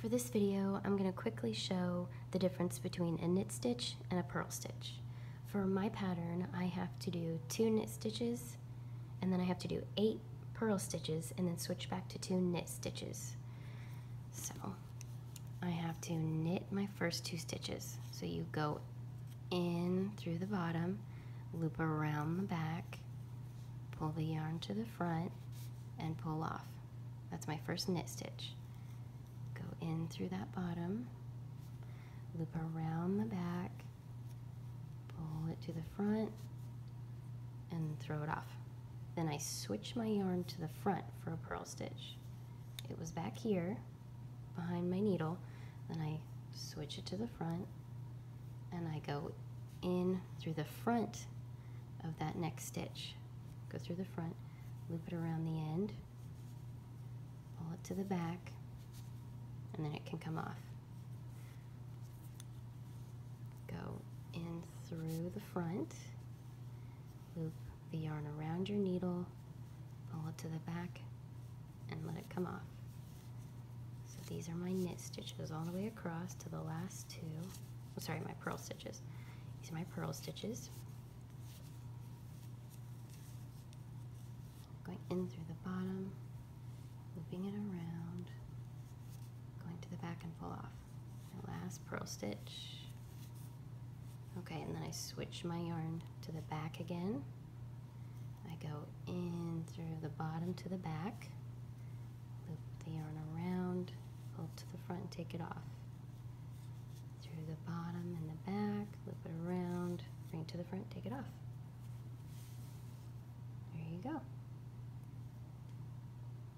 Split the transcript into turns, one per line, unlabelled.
For this video, I'm going to quickly show the difference between a knit stitch and a purl stitch. For my pattern, I have to do 2 knit stitches, and then I have to do 8 purl stitches, and then switch back to 2 knit stitches. So I have to knit my first 2 stitches. So you go in through the bottom, loop around the back, pull the yarn to the front, and pull off. That's my first knit stitch. Go in through that bottom, loop around the back, pull it to the front, and throw it off. Then I switch my yarn to the front for a purl stitch. It was back here behind my needle, then I switch it to the front, and I go in through the front of that next stitch. Go through the front, loop it around the end, pull it to the back, and then it can come off. Go in through the front, loop the yarn around your needle, pull it to the back, and let it come off. So these are my knit stitches all the way across to the last 2. Oh, sorry, my purl stitches. These are my purl stitches. Going in through the bottom, looping it around, going to the back and pull off. My last purl stitch. Okay, and then I switch my yarn to the back again. I go in through the bottom to the back, loop the yarn around, pull to the front and take it off. Through the bottom and the back, loop it around, bring it to the front, take it off. There you go.